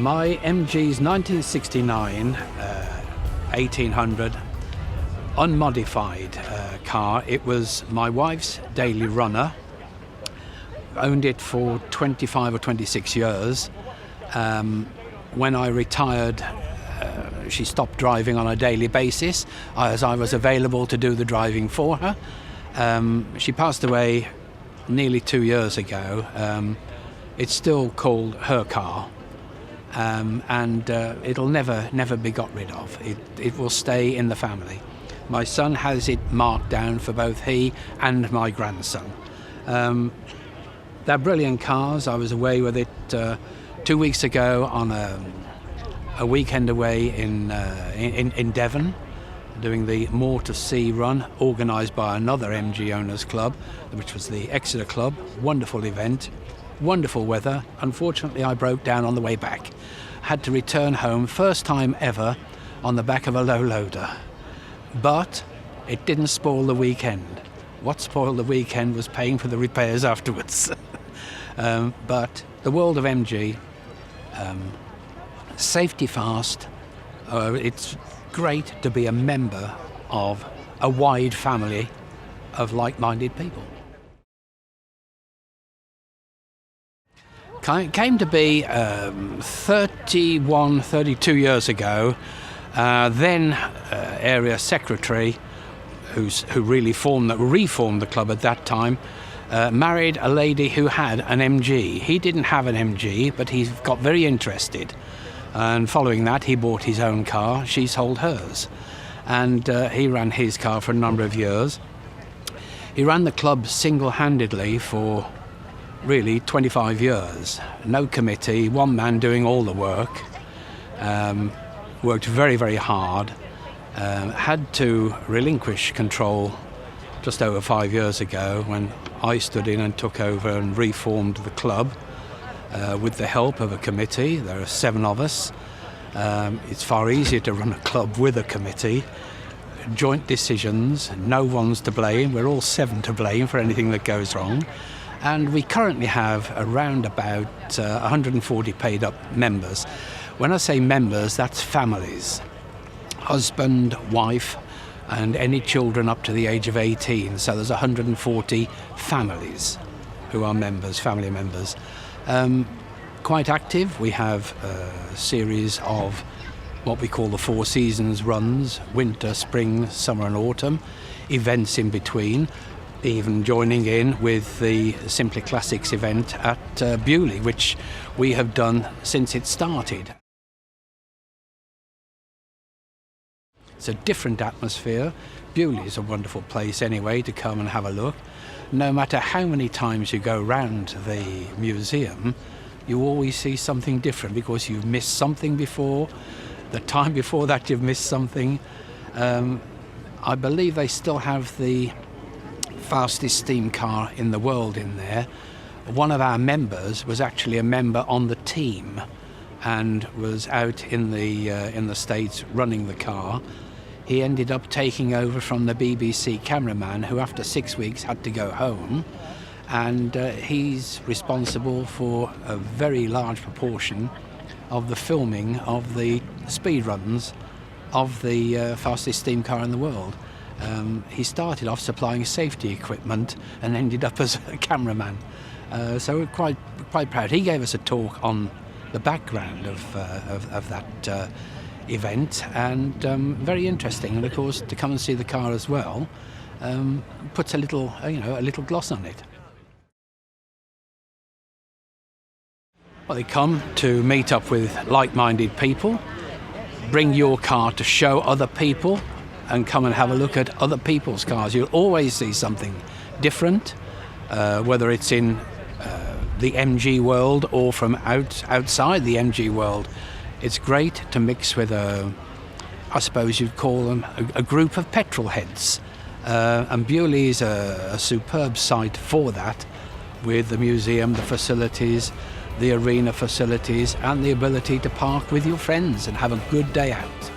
My MG's 1969 1800 unmodified car. It was my wife's daily runner. Owned it for 25 or 26 years. When I retired, she stopped driving on a daily basis as I was available to do the driving for her. She passed away nearly 2 years ago. It's still called her car. And it'll never be got rid of. It will stay in the family. My son has it marked down for both he and my grandson. They're brilliant cars. I was away with it 2 weeks ago on a weekend away in Devon, doing the More to See run, organised by another MG Owners Club, which was the Exeter Club. Wonderful event. Wonderful weather. Unfortunately, I broke down on the way back. Had to return home, first time ever, on the back of a low loader. But it didn't spoil the weekend. What spoiled the weekend was paying for the repairs afterwards. But the world of MG, safety fast. It's great to be a member of a wide family of like-minded people. Came to be 31, 32 years ago. Then area secretary, who really reformed the club at that time, married a lady who had an MG. He didn't have an MG, but he got very interested. And following that, he bought his own car. She sold hers. And he ran his car for a number of years. He ran the club single-handedly for really 25 years. No committee, one man doing all the work. Worked very, very hard. Had to relinquish control just over 5 years ago when I stood in and took over and reformed the club with the help of a committee. There are 7 of us. It's far easier to run a club with a committee. Joint decisions, no one's to blame. We're all 7 to blame for anything that goes wrong. And we currently have around about 140 paid up members. When I say members, that's families. Husband, wife, and any children up to the age of 18. So there's 140 families who are members, family members. Quite active. We have a series of what we call the 4 seasons runs: winter, spring, summer and autumn, events in between, even joining in with the Simply Classics event at Beaulieu, which we have done since it started. It's a different atmosphere. Beaulieu is a wonderful place anyway to come and have a look. No matter how many times you go round the museum, you always see something different because you've missed something before. The time before that you've missed something. I believe they still have the fastest steam car in the world in there. One of our members was actually a member on the team and was out in the States running the car. He ended up taking over from the BBC cameraman, who after 6 weeks had to go home, and he's responsible for a very large proportion of the filming of the speed runs of the fastest steam car in the world. He started off supplying safety equipment and ended up as a cameraman. So we're quite proud. He gave us a talk on the background of that event, and very interesting. And of course, to come and see the car as well puts a little gloss on it. Well, they come to meet up with like-minded people, bring your car to show other people, and come and have a look at other people's cars. You'll always see something different, whether it's in the MG world or from outside the MG world. It's great to mix with I suppose you'd call them a group of petrol heads. And Beaulieu is a superb site for that, with the museum, the facilities, the arena facilities, and the ability to park with your friends and have a good day out.